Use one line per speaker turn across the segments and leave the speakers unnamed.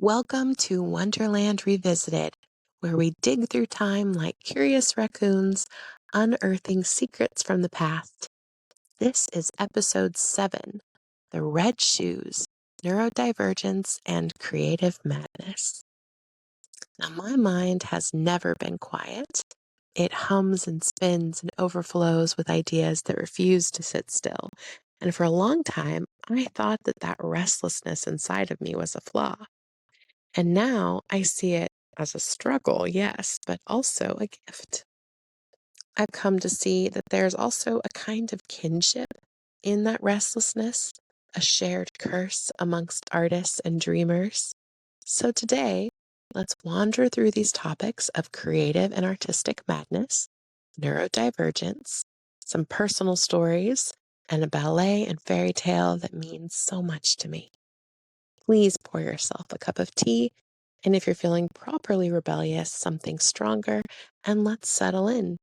Welcome to Wonderland Revisited, where we dig through time like curious raccoons, unearthing secrets from the past. This is episode 7, The Red Shoes, Neurodivergence and Creative Madness. Now, my mind has never been quiet. It hums and spins and overflows with ideas that refuse to sit still. And for a long time, I thought that restlessness inside of me was a flaw. And now I see it as a struggle, yes, but also a gift. I've come to see that there's also a kind of kinship in that restlessness, a shared curse amongst artists and dreamers. So today, let's wander through these topics of creative and artistic madness, neurodivergence, some personal stories, and a ballet and fairy tale that means so much to me. Please pour yourself a cup of tea, and if you're feeling properly rebellious, something stronger, and let's settle in.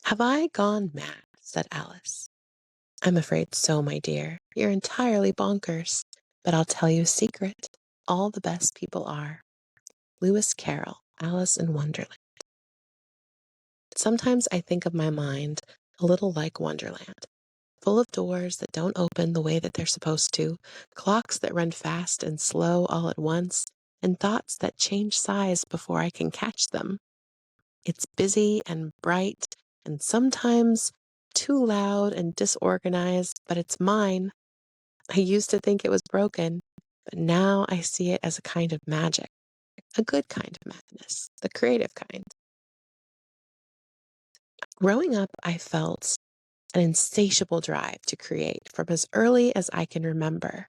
Have I gone mad? Said Alice. I'm afraid so, my dear. You're entirely bonkers. But I'll tell you a secret. All the best people are. Lewis Carroll, Alice in Wonderland. Sometimes I think of my mind a little like Wonderland, full of doors that don't open the way that they're supposed to, clocks that run fast and slow all at once, and thoughts that change size before I can catch them. It's busy and bright, and sometimes too loud and disorganized, but it's mine. I used to think it was broken, but now I see it as a kind of magic, a good kind of madness, the creative kind. Growing up, I felt an insatiable drive to create from as early as I can remember.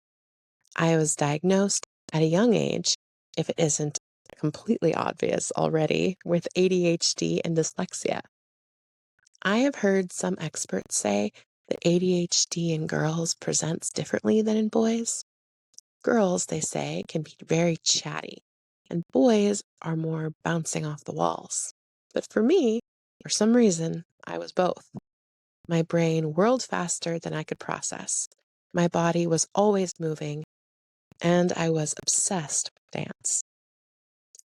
I was diagnosed at a young age, if it isn't completely obvious already, with ADHD and dyslexia. I have heard some experts say that ADHD in girls presents differently than in boys. Girls, they say, can be very chatty, and boys are more bouncing off the walls. But for me, for some reason, I was both. My brain whirled faster than I could process. My body was always moving, and I was obsessed with dance.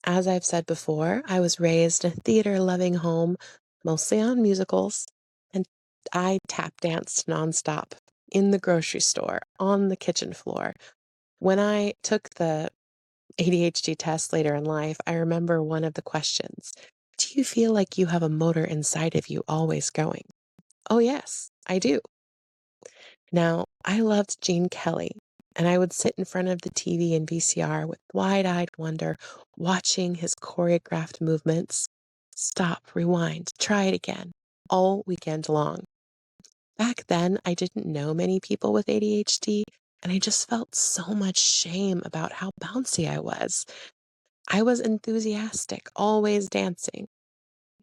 As I've said before, I was raised in a theater-loving home, mostly on musicals, and I tap danced nonstop in the grocery store, on the kitchen floor. When I took the ADHD test later in life, I remember one of the questions, do you feel like you have a motor inside of you always going? Oh, yes, I do. Now, I loved Gene Kelly, and I would sit in front of the TV and VCR with wide-eyed wonder, watching his choreographed movements. Stop, rewind, try it again, all weekend long. Back then, I didn't know many people with ADHD, and I just felt so much shame about how bouncy I was. I was enthusiastic, always dancing.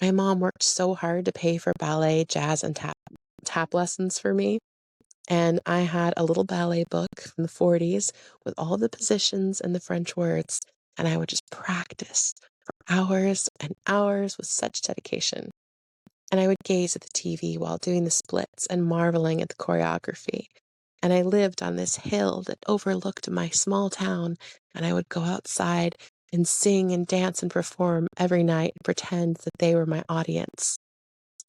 My mom worked so hard to pay for ballet, jazz, and tap lessons for me. And I had a little ballet book from the 40s with all the positions and the French words, and I would just practice for hours and hours with such dedication. And I would gaze at the TV while doing the splits and marveling at the choreography. And I lived on this hill that overlooked my small town, and I would go outside and sing and dance and perform every night and pretend that they were my audience.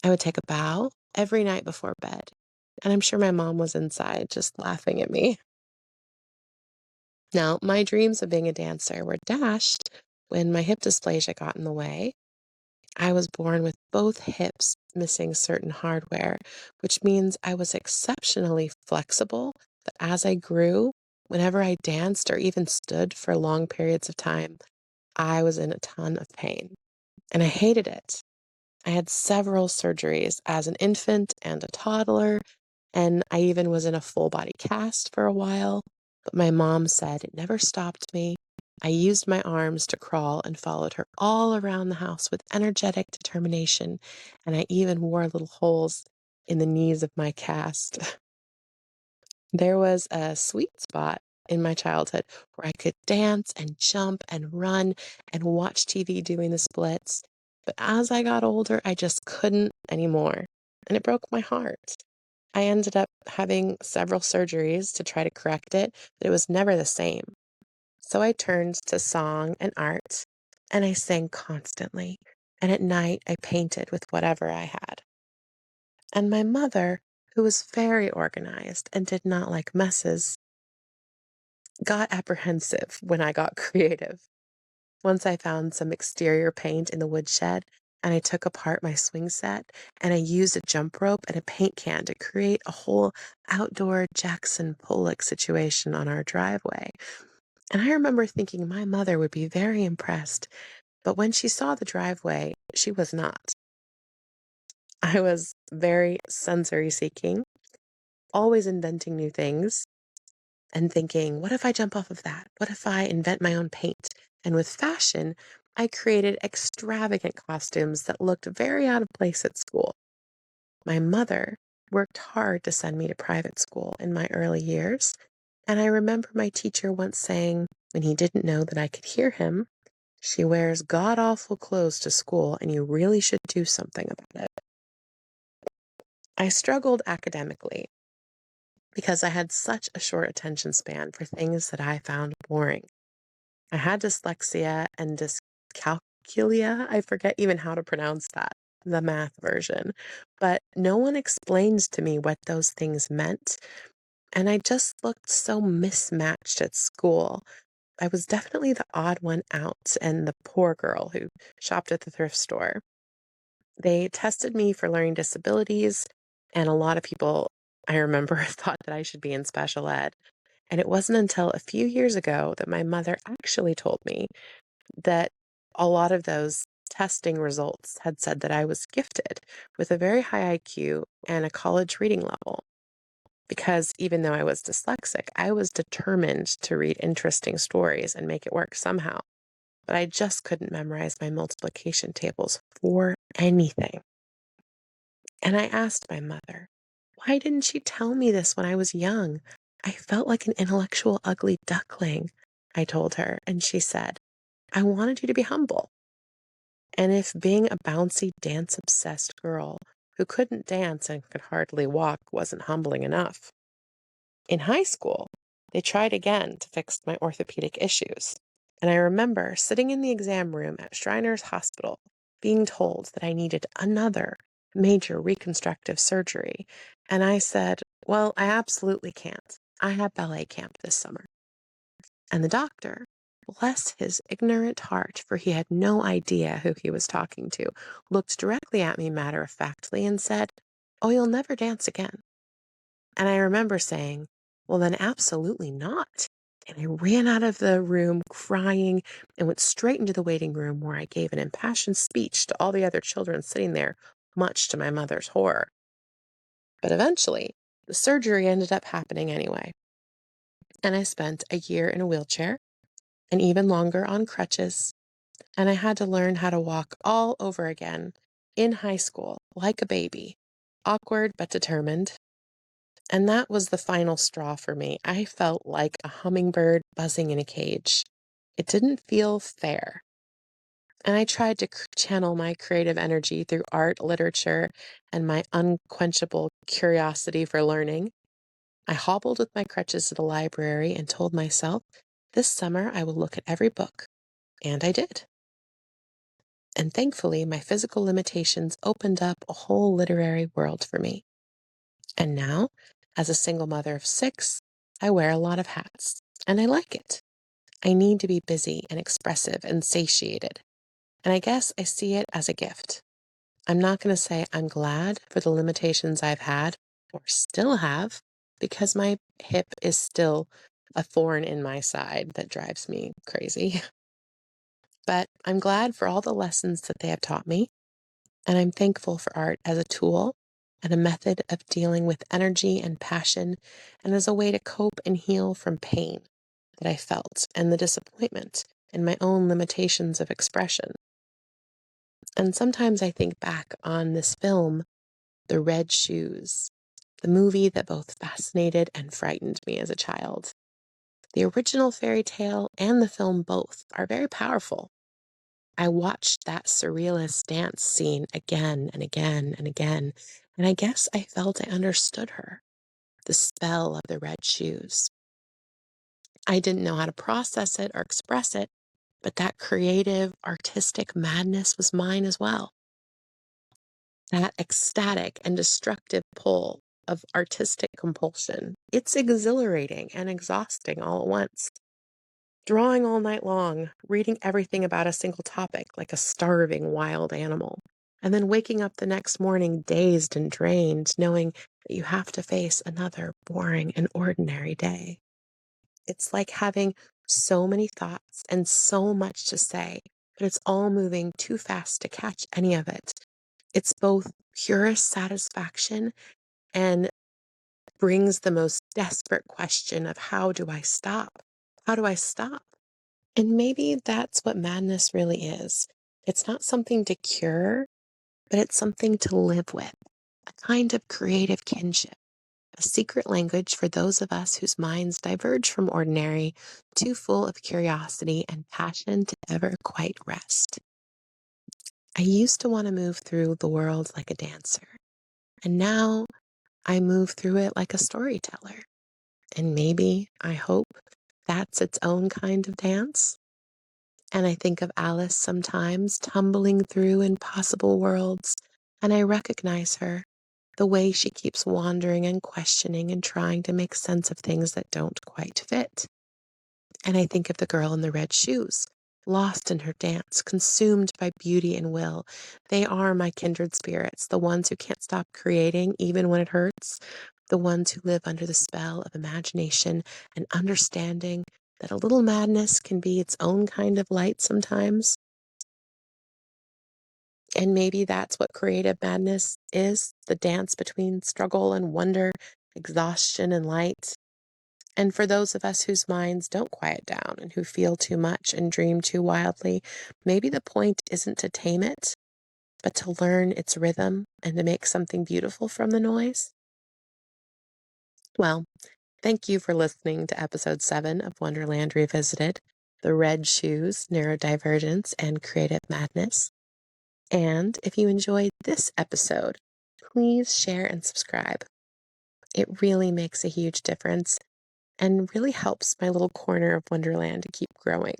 I would take a bow every night before bed, and I'm sure my mom was inside just laughing at me. Now, my dreams of being a dancer were dashed when my hip dysplasia got in the way. I was born with both hips missing certain hardware, which means I was exceptionally flexible, but as I grew, whenever I danced or even stood for long periods of time, I was in a ton of pain, and I hated it. I had several surgeries as an infant and a toddler, and I even was in a full body cast for a while, but my mom said it never stopped me. I used my arms to crawl and followed her all around the house with energetic determination, and I even wore little holes in the knees of my cast. There was a sweet spot in my childhood where I could dance and jump and run and watch TV doing the splits. But as I got older, I just couldn't anymore. And it broke my heart. I ended up having several surgeries to try to correct it, but it was never the same. So I turned to song and art, and I sang constantly. And at night, I painted with whatever I had. And my mother, who was very organized and did not like messes, got apprehensive when I got creative. Once I found some exterior paint in the woodshed, and I took apart my swing set, and I used a jump rope and a paint can to create a whole outdoor Jackson Pollock situation on our driveway. And I remember thinking my mother would be very impressed, but when she saw the driveway, she was not. I was very sensory seeking, always inventing new things, and thinking, what if I jump off of that? What if I invent my own paint? And with fashion, I created extravagant costumes that looked very out of place at school. My mother worked hard to send me to private school in my early years, and I remember my teacher once saying, when he didn't know that I could hear him, "She wears god-awful clothes to school, and you really should do something about it." I struggled academically because I had such a short attention span for things that I found boring. I had dyslexia and dyscalculia. I forget even how to pronounce that, the math version. But no one explained to me what those things meant. And I just looked so mismatched at school. I was definitely the odd one out and the poor girl who shopped at the thrift store. They tested me for learning disabilities, and a lot of people, I remember, thought that I should be in special ed. And it wasn't until a few years ago that my mother actually told me that a lot of those testing results had said that I was gifted with a very high IQ and a college reading level. Because even though I was dyslexic, I was determined to read interesting stories and make it work somehow. But I just couldn't memorize my multiplication tables for anything. And I asked my mother, why didn't she tell me this when I was young? I felt like an intellectual ugly duckling, I told her, and she said, I wanted you to be humble. And if being a bouncy, dance-obsessed girl who couldn't dance and could hardly walk wasn't humbling enough. In high school, they tried again to fix my orthopedic issues. And I remember sitting in the exam room at Shriners Hospital being told that I needed another major reconstructive surgery. And I said, well, I absolutely can't. I have ballet camp this summer. And the doctor, bless his ignorant heart, for he had no idea who he was talking to, looked directly at me matter-of-factly and said, oh, you'll never dance again. And I remember saying, well, then absolutely not. And I ran out of the room crying and went straight into the waiting room where I gave an impassioned speech to all the other children sitting there, much to my mother's horror. But eventually, the surgery ended up happening anyway. And I spent a year in a wheelchair and even longer on crutches. And I had to learn how to walk all over again in high school, like a baby, awkward but determined. And that was the final straw for me. I felt like a hummingbird buzzing in a cage. It didn't feel fair. And I tried to channel my creative energy through art, literature, and my unquenchable curiosity for learning. I hobbled with my crutches to the library and told myself, this summer I will look at every book. And I did. And thankfully, my physical limitations opened up a whole literary world for me. And now, as a single mother of 6, I wear a lot of hats, and I like it. I need to be busy and expressive and satiated, and I guess I see it as a gift. I'm not going to say I'm glad for the limitations I've had, or still have, because my hip is still a thorn in my side that drives me crazy. But I'm glad for all the lessons that they have taught me, and I'm thankful for art as a tool and a method of dealing with energy and passion, and as a way to cope and heal from pain that I felt and the disappointment in my own limitations of expression. And sometimes I think back on this film, The Red Shoes, the movie that both fascinated and frightened me as a child. The original fairy tale and the film both are very powerful. I watched that surrealist dance scene again and again and again, and I guess I felt I understood her, the spell of the red shoes. I didn't know how to process it or express it, but that creative, artistic madness was mine as well. That ecstatic and destructive pull of artistic compulsion. It's exhilarating and exhausting all at once. Drawing all night long, reading everything about a single topic like a starving wild animal, and then waking up the next morning dazed and drained, knowing that you have to face another boring and ordinary day. It's like having so many thoughts and so much to say, but it's all moving too fast to catch any of it. It's both purest satisfaction and brings the most desperate question of how do I stop? How do I stop? And maybe that's what madness really is. It's not something to cure, but it's something to live with, a kind of creative kinship, a secret language for those of us whose minds diverge from ordinary, too full of curiosity and passion to ever quite rest. I used to want to move through the world like a dancer, and now I move through it like a storyteller. And maybe, I hope, that's its own kind of dance. And I think of Alice sometimes tumbling through impossible worlds, and I recognize her, the way she keeps wandering and questioning and trying to make sense of things that don't quite fit. And I think of the girl in the red shoes, lost in her dance, consumed by beauty and will. They are my kindred spirits, the ones who can't stop creating even when it hurts, the ones who live under the spell of imagination and understanding that a little madness can be its own kind of light sometimes. And maybe that's what creative madness is, the dance between struggle and wonder, exhaustion and light. And for those of us whose minds don't quiet down and who feel too much and dream too wildly, maybe the point isn't to tame it, but to learn its rhythm and to make something beautiful from the noise. Well, thank you for listening to episode 7 of Wonderland Revisited, The Red Shoes, Neurodivergence, and Creative Madness. And if you enjoyed this episode, please share and subscribe. It really makes a huge difference and really helps my little corner of Wonderland to keep growing.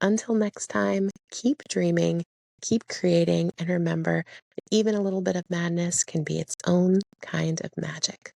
Until next time, keep dreaming, keep creating, and remember that even a little bit of madness can be its own kind of magic.